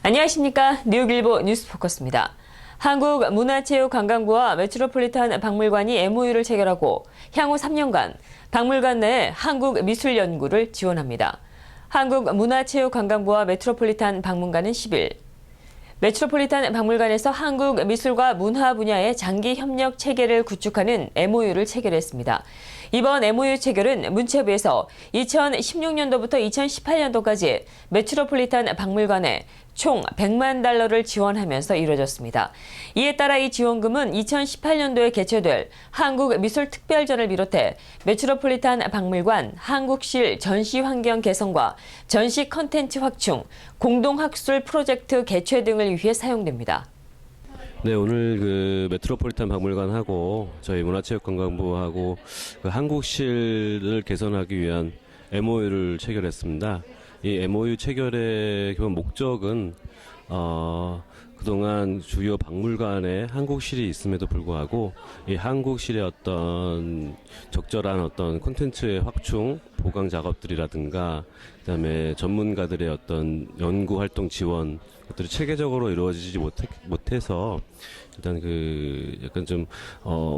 안녕하십니까. 뉴욕일보 뉴스포커스입니다. 한국문화체육관광부와 메트로폴리탄 박물관이 MOU를 체결하고 향후 3년간 박물관 내 한국미술연구를 지원합니다. 한국문화체육관광부와 메트로폴리탄 박물관은 10일 메트로폴리탄 박물관에서 한국 미술과 문화 분야의 장기 협력 체계를 구축하는 MOU를 체결했습니다. 이번 MOU 체결은 문체부에서 2016년도부터 2018년도까지 메트로폴리탄 박물관에 총 100만 달러를 지원하면서 이루어졌습니다. 이에 따라 이 지원금은 2018년도에 개최될 한국미술특별전을 비롯해 메트로폴리탄 박물관 한국실 전시 환경 개선과 전시 컨텐츠 확충, 공동학술 프로젝트 개최 등을 위해 사용됩니다. 네, 오늘 메트로폴리탄 박물관하고 저희 문화체육관광부하고 한국실을 개선하기 위한 MOU를 체결했습니다. 이 MOU 체결의 기본 목적은 그동안 주요 박물관에 한국실이 있음에도 불구하고 이 한국실의 어떤 적절한 어떤 콘텐츠의 확충, 보강 작업들이라든가 그다음에 전문가들의 어떤 연구 활동 지원 것들이 체계적으로 이루어지지 못해서 일단 약간 좀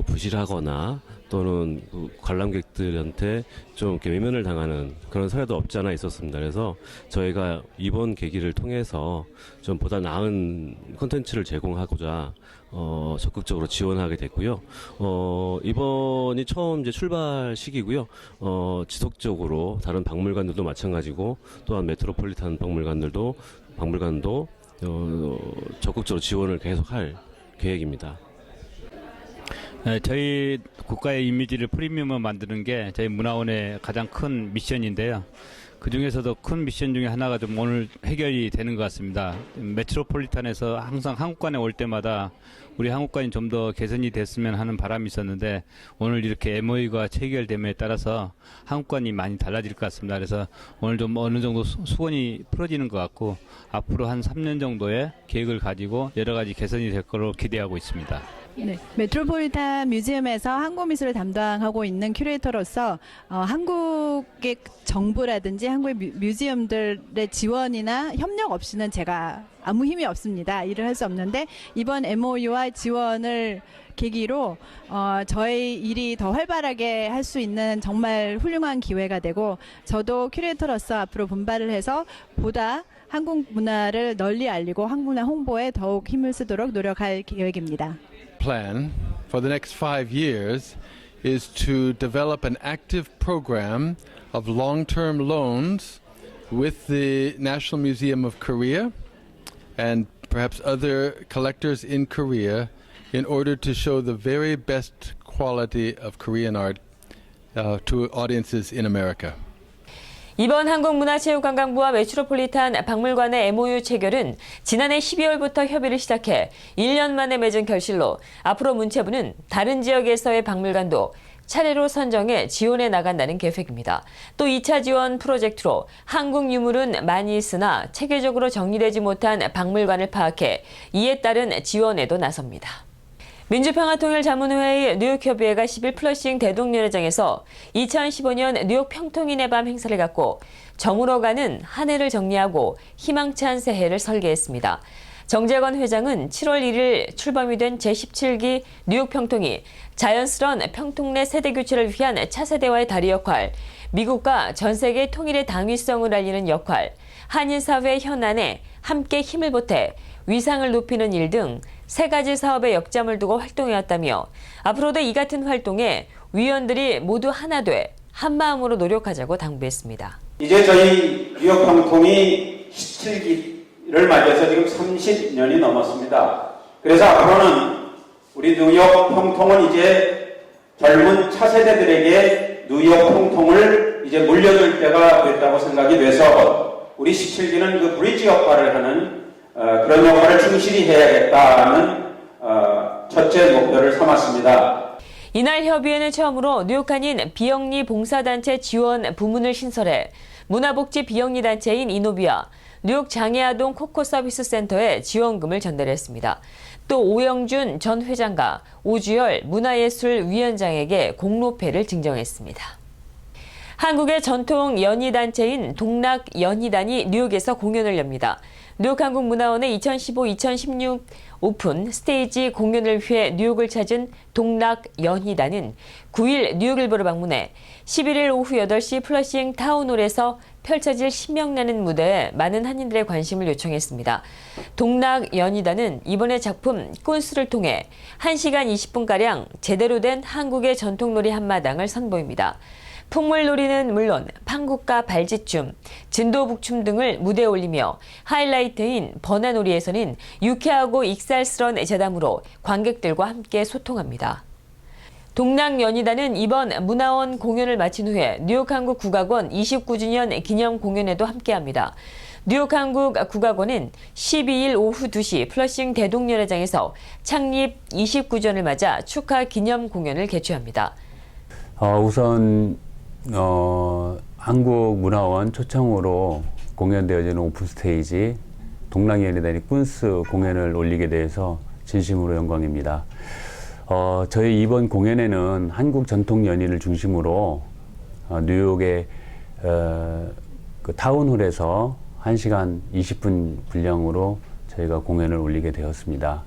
부실하거나 또는 관람객들한테 좀 이렇게 외면을 당하는 그런 사례도 없지 않아 있었습니다. 그래서 저희가 이번 계기를 통해서 좀 보다 나은 콘텐츠를 제공하고자 적극적으로 지원하게 됐고요. 이번이 처음 이제 출발 시기고요. 지속적으로 다른 박물관들도 마찬가지고 또한 메트로폴리탄 박물관도 적극적으로 지원을 계속할 계획입니다. 네, 저희 국가의 이미지를 프리미엄을 만드는 게 저희 문화원의 가장 큰 미션인데요. 그 중에서도 큰 미션 중에 하나가 좀 오늘 해결이 되는 것 같습니다. 메트로폴리탄에서 항상 한국관에 올 때마다 우리 한국관이 좀 더 개선이 됐으면 하는 바람이 있었는데 오늘 이렇게 MOU가 체결됨에 따라서 한국관이 많이 달라질 것 같습니다. 그래서 오늘 좀 어느 정도 수건이 풀어지는 것 같고 앞으로 한 3년 정도의 계획을 가지고 여러 가지 개선이 될 거로 기대하고 있습니다. 네, 메트로폴리탄 뮤지엄에서 한국미술을 담당하고 있는 큐레이터로서 한국의 정부라든지 한국의 뮤지엄들의 지원이나 협력 없이는 제가 아무 힘이 없습니다. 일을 할 수 없는데 이번 MOU와 지원을 계기로 저희 일이 더 활발하게 할 수 있는 정말 훌륭한 기회가 되고 저도 큐레이터로서 앞으로 분발을 해서 보다 한국 문화를 널리 알리고 한국 문화 홍보에 더욱 힘을 쓰도록 노력할 계획입니다. Plan for the next 5 years is to develop an active program of long-term loans with the National Museum of Korea and perhaps other collectors in Korea in order to show the very best quality of Korean art to audiences in America. 이번 한국문화체육관광부와 메트로폴리탄 박물관의 MOU 체결은 지난해 12월부터 협의를 시작해 1년 만에 맺은 결실로 앞으로 문체부는 다른 지역에서의 박물관도 차례로 선정해 지원해 나간다는 계획입니다. 또 2차 지원 프로젝트로 한국 유물은 많이 있으나 체계적으로 정리되지 못한 박물관을 파악해 이에 따른 지원에도 나섭니다. 민주평화통일자문회의 뉴욕협의회가 10일 플러싱 대동연회장에서 2015년 뉴욕 평통인의 밤 행사를 갖고 저물어가는 한 해를 정리하고 희망찬 새해를 설계했습니다. 정재건 회장은 7월 1일 출범이 된 제17기 뉴욕 평통이 자연스러운 평통 내 세대 교체를 위한 차세대와의 다리 역할, 미국과 전 세계 통일의 당위성을 알리는 역할, 한인사회 현안에 함께 힘을 보태 위상을 높이는 일 등 3가지 사업에 역점을 두고 활동해왔다며 앞으로도 이 같은 활동에 위원들이 모두 하나 돼 한마음으로 노력하자고 당부했습니다. 이제 저희 뉴욕 평통이 17기를 맞아서 지금 30년이 넘었습니다. 그래서 앞으로는 우리 뉴욕 평통은 이제 젊은 차세대들에게 뉴욕 평통을 이제 물려줄 때가 됐다고 생각이 돼서 우리 17기는 그 브리지 역할을 하는 그런 역할을 충실히 해야겠다는 첫째 목표를 삼았습니다. 이날 협의회는 처음으로 뉴욕 한인 비영리 봉사단체 지원 부문을 신설해 문화복지 비영리 단체인 이노비와 뉴욕 장애아동 코코 서비스 센터에 지원금을 전달했습니다. 또 오영준 전 회장과 오주열 문화예술위원장에게 공로패를 증정했습니다. 한국의 전통 연희단체인 동락연희단이 뉴욕에서 공연을 엽니다. 뉴욕 한국문화원의 2015-2016 오픈 스테이지 공연을 위해 뉴욕을 찾은 동락연희단은 9일 뉴욕일보를 방문해 11일 오후 8시 플러싱 타운홀에서 펼쳐질 신명나는 무대에 많은 한인들의 관심을 요청했습니다. 동락연희단은 이번에 작품 꾼스를 통해 1시간 20분가량 제대로 된 한국의 전통놀이 한마당을 선보입니다. 풍물놀이는 물론 판국과 발짓춤, 진도북춤 등을 무대에 올리며 하이라이트인 번화놀이에서는 유쾌하고 익살스러운 재담으로 관객들과 함께 소통합니다. 동락연희단은 이번 문화원 공연을 마친 후에 뉴욕 한국 국악원 29주년 기념 공연에도 함께합니다. 뉴욕 한국 국악원은 12일 오후 2시 플러싱 대동연회장에서 창립 29주년을 맞아 축하 기념 공연을 개최합니다. 우선 한국문화원 초청으로 공연되어지는 오픈스테이지 동락연희단이 꾼스 공연을 올리게 돼서 진심으로 영광입니다. 저희 이번 공연에는 한국 전통 연희를 중심으로 뉴욕의 그 타운홀에서 1시간 20분 분량으로 저희가 공연을 올리게 되었습니다.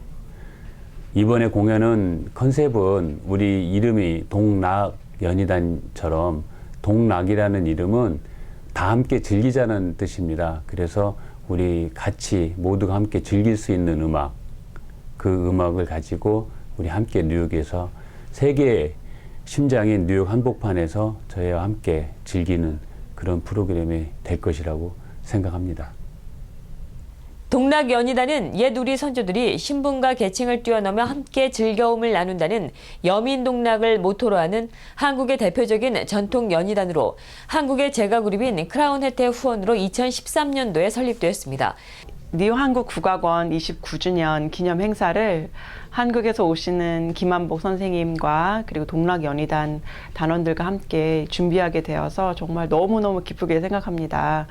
이번에 공연은 컨셉은 우리 이름이 동락연희단처럼 동락이라는 이름은 다 함께 즐기자는 뜻입니다. 그래서 우리 같이 모두가 함께 즐길 수 있는 음악, 그 음악을 가지고 우리 함께 뉴욕에서 세계의 심장인 뉴욕 한복판에서 저희와 함께 즐기는 그런 프로그램이 될 것이라고 생각합니다. 동락연희단은 옛 우리 선조들이 신분과 계층을 뛰어넘어 함께 즐거움을 나눈다는 여민동락을 모토로 하는 한국의 대표적인 전통 연희단으로 한국의 제가그룹인 크라운 혜태 후원으로 2013년도에 설립되었습니다. 뉴욕 한국 국악원 29주년 기념 행사를 한국에서 오시는 김한복 선생님과 그리고 동락연희단 단원들과 함께 준비하게 되어서 정말 너무너무 기쁘게 생각합니다.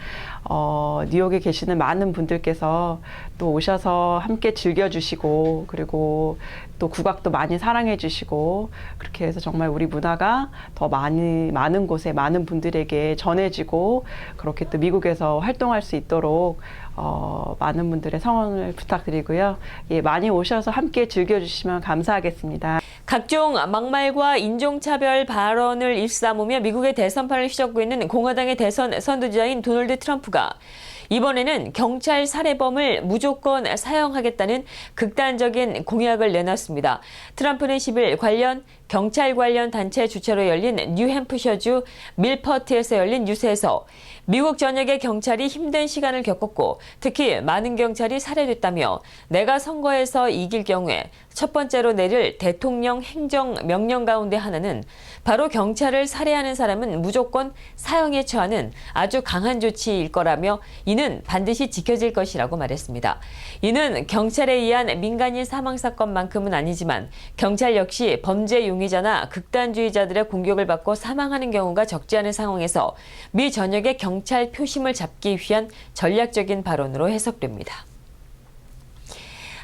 뉴욕에 계시는 많은 분들께서 또 오셔서 함께 즐겨주시고 그리고 또 국악도 많이 사랑해 주시고 그렇게 해서 정말 우리 문화가 더 많은 곳에 많은 분들에게 전해지고 그렇게 또 미국에서 활동할 수 있도록 많은 분들의 성원을 부탁드리고요. 예, 많이 오셔서 함께 즐겨주시면 감사하겠습니다. 각종 막말과 인종차별 발언을 일삼으며 미국의 대선판을 휘젓고 있는 공화당의 대선 선두주자인 도널드 트럼프가 이번에는 경찰 살해범을 무조건 사형하겠다는 극단적인 공약을 내놨습니다. 트럼프는 10일 경찰 관련 단체 주최로 열린 뉴햄프셔주 밀퍼트에서 열린 유세에서 미국 전역의 경찰이 힘든 시간을 겪었고 특히 많은 경찰이 살해됐다며 내가 선거에서 이길 경우에 첫 번째로 내릴 대통령 행정명령 가운데 하나는 바로 경찰을 살해하는 사람은 무조건 사형에 처하는 아주 강한 조치일 거라며 이는 반드시 지켜질 것이라고 말했습니다. 이는 경찰에 의한 민간인 사망 사건만큼은 아니지만 경찰 역시 범죄 용의자나 극단주의자들의 공격을 받고 사망하는 경우가 적지 않은 상황에서 미 전역의 경찰 표심을 잡기 위한 전략적인 발언으로 해석됩니다.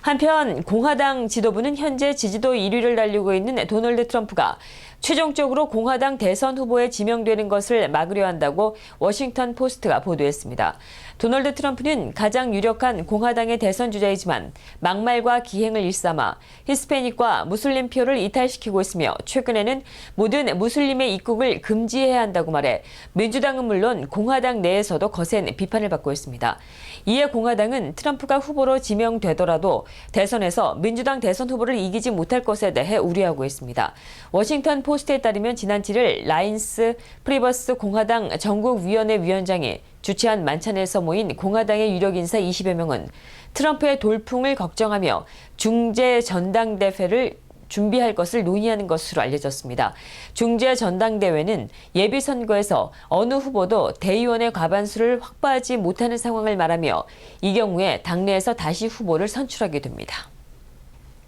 한편 공화당 지도부는 현재 지지도 1위를 달리고 있는 도널드 트럼프가 최종적으로 공화당 대선 후보에 지명되는 것을 막으려 한다고 워싱턴 포스트가 보도했습니다. 도널드 트럼프는 가장 유력한 공화당의 대선 주자이지만 막말과 기행을 일삼아 히스패닉과 무슬림 표를 이탈시키고 있으며 최근에는 모든 무슬림의 입국을 금지해야 한다고 말해 민주당은 물론 공화당 내에서도 거센 비판을 받고 있습니다. 이에 공화당은 트럼프가 후보로 지명되더라도 대선에서 민주당 대선 후보를 이기지 못할 것에 대해 우려하고 있습니다. 워싱턴 포스트에 따르면 지난 7일 라인스 프리버스 공화당 전국위원회 위원장이 주최한 만찬에서 모인 공화당의 유력 인사 20여 명은 트럼프의 돌풍을 걱정하며 중재 전당대회를 준비할 것을 논의하는 것으로 알려졌습니다. 중재 전당대회는 예비선거에서 어느 후보도 대의원의 과반수를 확보하지 못하는 상황을 말하며 이 경우에 당내에서 다시 후보를 선출하게 됩니다.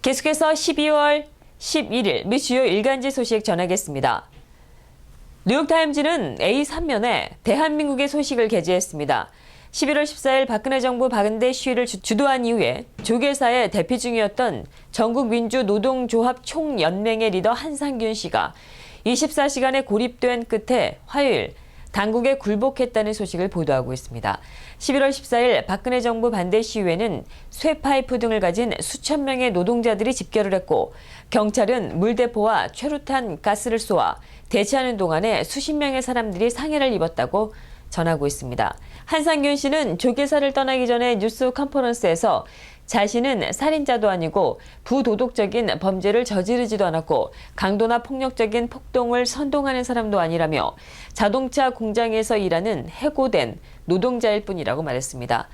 계속해서 12월 11일 미 주요 일간지 소식 전하겠습니다. 뉴욕타임즈는 A3면에 대한민국의 소식을 게재했습니다. 11월 14일 박근혜 정부 반대 시위를 주도한 이후에 조계사에 대피 중이었던 전국민주노동조합 총연맹의 리더 한상균 씨가 24시간의 고립된 끝에 화요일 당국에 굴복했다는 소식을 보도하고 있습니다. 11월 14일 박근혜 정부 반대 시위에는 쇠파이프 등을 가진 수천 명의 노동자들이 집결을 했고 경찰은 물대포와 최루탄 가스를 쏘아 대치하는 동안에 수십 명의 사람들이 상해를 입었다고 전하고 있습니다. 한상균 씨는 조계사를 떠나기 전에 뉴스 컨퍼런스에서 자신은 살인자도 아니고 부도덕적인 범죄를 저지르지도 않았고 강도나 폭력적인 폭동을 선동하는 사람도 아니라며 자동차 공장에서 일하는 해고된 노동자일 뿐이라고 말했습니다.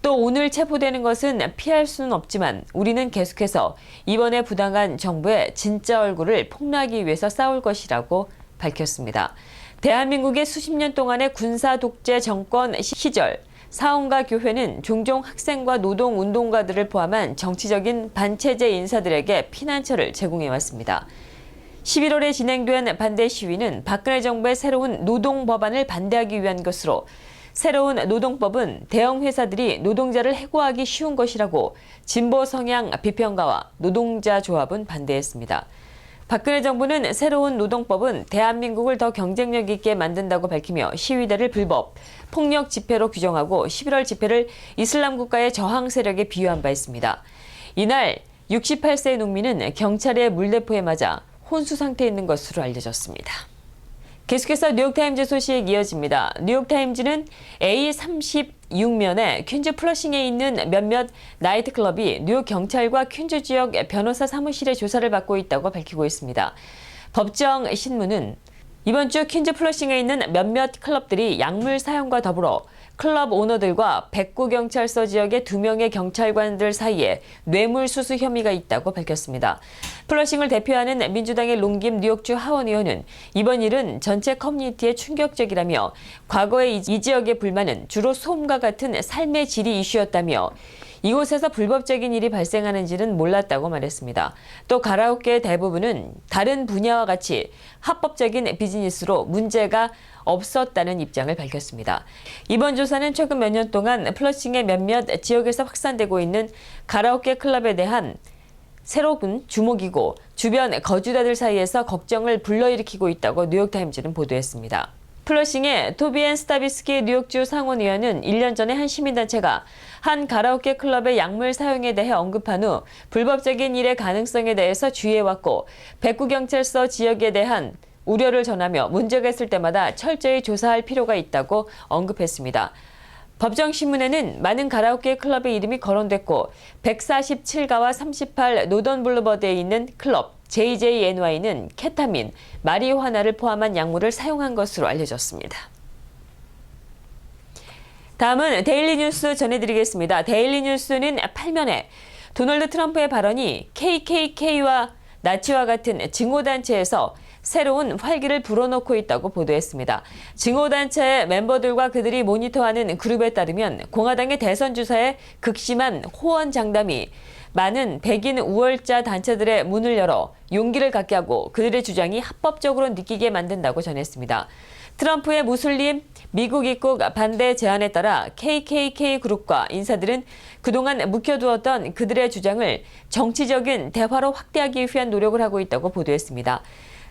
또 오늘 체포되는 것은 피할 수는 없지만 우리는 계속해서 이번에 부당한 정부의 진짜 얼굴을 폭로하기 위해서 싸울 것이라고 밝혔습니다. 대한민국의 수십 년 동안의 군사 독재 정권 시절 사원과 교회는 종종 학생과 노동운동가들을 포함한 정치적인 반체제 인사들에게 피난처를 제공해왔습니다. 11월에 진행된 반대 시위는 박근혜 정부의 새로운 노동법안을 반대하기 위한 것으로 새로운 노동법은 대형 회사들이 노동자를 해고하기 쉬운 것이라고 진보 성향 비평가와 노동자 조합은 반대했습니다. 박근혜 정부는 새로운 노동법은 대한민국을 더 경쟁력 있게 만든다고 밝히며 시위대를 불법, 폭력 집회로 규정하고 11월 집회를 이슬람 국가의 저항 세력에 비유한 바 있습니다. 이날 68세 농민은 경찰의 물대포에 맞아 혼수 상태에 있는 것으로 알려졌습니다. 계속해서 뉴욕타임즈 소식 이어집니다. 뉴욕타임즈는 A36면에 퀸즈 플러싱에 있는 몇몇 나이트클럽이 뉴욕 경찰과 퀸즈 지역 변호사 사무실의 조사를 받고 있다고 밝히고 있습니다. 법정 신문은 이번 주 퀸즈 플러싱에 있는 몇몇 클럽들이 약물 사용과 더불어 클럽 오너들과 백구경찰서 지역의 2명의 경찰관들 사이에 뇌물수수 혐의가 있다고 밝혔습니다. 플러싱을 대표하는 민주당의 롱김 뉴욕주 하원 의원은 이번 일은 전체 커뮤니티에 충격적이라며 과거의 이 지역의 불만은 주로 소음과 같은 삶의 질이 이슈였다며 이곳에서 불법적인 일이 발생하는지는 몰랐다고 말했습니다. 또 가라오케 대부분은 다른 분야와 같이 합법적인 비즈니스로 문제가 없었다는 입장을 밝혔습니다. 이번 조사는 최근 몇 년 동안 플러싱의 몇몇 지역에서 확산되고 있는 가라오케 클럽에 대한 새로운 주목이고 주변 거주자들 사이에서 걱정을 불러일으키고 있다고 뉴욕타임즈는 보도했습니다. 플러싱의 토비앤 스타비스키 뉴욕주 상원의원은 1년 전에 한 시민단체가 한 가라오케 클럽의 약물 사용에 대해 언급한 후 불법적인 일의 가능성에 대해서 주의해왔고 백구경찰서 지역에 대한 우려를 전하며 문제가 있을 때마다 철저히 조사할 필요가 있다고 언급했습니다. 법정신문에는 많은 가라오케 클럽의 이름이 거론됐고 147가와 38 노던 블루버드에 있는 클럽 JJNY는 케타민, 마리화나를 포함한 약물을 사용한 것으로 알려졌습니다. 다음은 데일리 뉴스 전해드리겠습니다. 데일리 뉴스는 8면에 도널드 트럼프의 발언이 KKK와 나치와 같은 증오단체에서 새로운 활기를 불어넣고 있다고 보도했습니다. 증오단체의 멤버들과 그들이 모니터하는 그룹에 따르면 공화당의 대선 주사에 극심한 호언장담이 많은 백인 우월자 단체들의 문을 열어 용기를 갖게 하고 그들의 주장이 합법적으로 느끼게 만든다고 전했습니다. 트럼프의 무슬림 미국 입국 반대 제안에 따라 KKK 그룹과 인사들은 그동안 묵혀두었던 그들의 주장을 정치적인 대화로 확대하기 위한 노력을 하고 있다고 보도했습니다.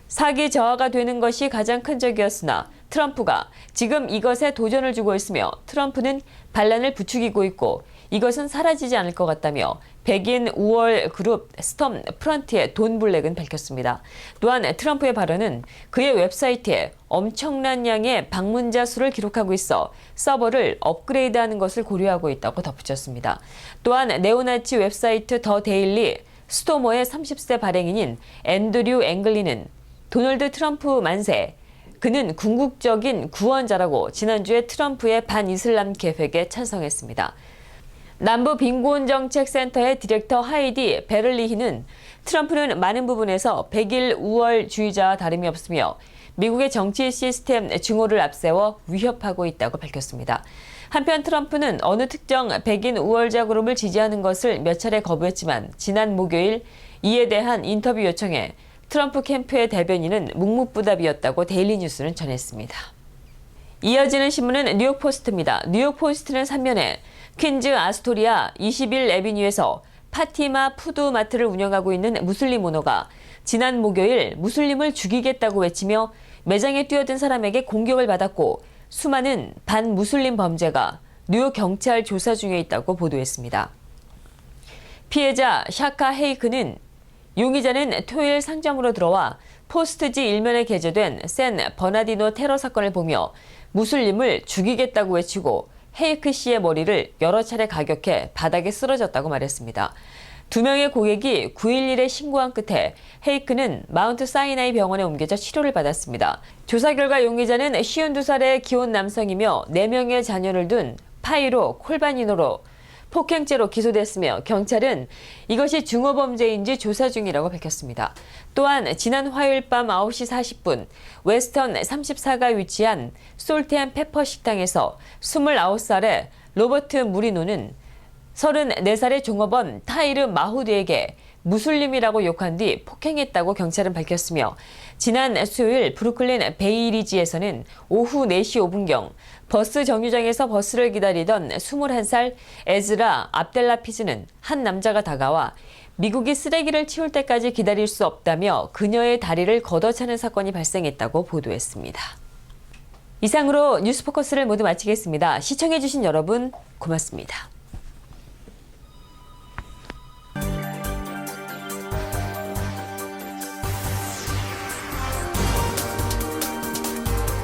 사기 저하가 되는 것이 가장 큰 적이었으나 트럼프가 지금 이것에 도전을 주고 있으며 트럼프는 반란을 부추기고 있고 이것은 사라지지 않을 것 같다며 백인 우월 그룹 스톰 프런트의 돈 블랙은 밝혔습니다. 또한 트럼프의 발언은 그의 웹사이트에 엄청난 양의 방문자 수를 기록하고 있어 서버를 업그레이드하는 것을 고려하고 있다고 덧붙였습니다. 또한 네오나치 웹사이트 더 데일리 스토머의 30세 발행인인 앤드류 앵글리는 도널드 트럼프 만세, 그는 궁극적인 구원자라고 지난주에 트럼프의 반이슬람 계획에 찬성했습니다. 남부빈곤정책센터의 디렉터 하이디 베를리히는 트럼프는 많은 부분에서 백일 우월주의자와 다름이 없으며 미국의 정치 시스템 증오를 앞세워 위협하고 있다고 밝혔습니다. 한편 트럼프는 어느 특정 백인 우월자 그룹을 지지하는 것을 몇 차례 거부했지만 지난 목요일 이에 대한 인터뷰 요청에 트럼프 캠프의 대변인은 묵묵부답이었다고 데일리 뉴스는 전했습니다. 이어지는 신문은 뉴욕포스트입니다. 뉴욕포스트는 3면에 퀸즈 아스토리아 21 애비뉴에서 파티마 푸드마트를 운영하고 있는 무슬림 오너가 지난 목요일 무슬림을 죽이겠다고 외치며 매장에 뛰어든 사람에게 공격을 받았고 수많은 반무슬림 범죄가 뉴욕 경찰 조사 중에 있다고 보도했습니다. 피해자 샤카 헤이크는 용의자는 토요일 상점으로 들어와 포스트지 일면에 게재된 샌 버나디노 테러 사건을 보며 무슬림을 죽이겠다고 외치고 헤이크 씨의 머리를 여러 차례 가격해 바닥에 쓰러졌다고 말했습니다. 2명의 고객이 911에 신고한 끝에 헤이크는 마운트 사이나이 병원에 옮겨져 치료를 받았습니다. 조사 결과 용의자는 52살의 기혼 남성이며 4명의 자녀를 둔 파이로 콜바니노로 폭행죄로 기소됐으며 경찰은 이것이 중어범죄인지 조사 중이라고 밝혔습니다. 또한 지난 화요일 밤 9시 40분 웨스턴 34가 위치한 솔트앤페퍼 식당에서 29살의 로버트 무리노는 34살의 종업원 타이르 마후드에게 무슬림이라고 욕한 뒤 폭행했다고 경찰은 밝혔으며 지난 수요일 브루클린 베이리지에서는 오후 4시 5분경 버스 정류장에서 버스를 기다리던 21살 에즈라 압델라피즈는 한 남자가 다가와 미국이 쓰레기를 치울 때까지 기다릴 수 없다며 그녀의 다리를 걷어차는 사건이 발생했다고 보도했습니다. 이상으로 뉴스포커스를 모두 마치겠습니다. 시청해주신 여러분 고맙습니다.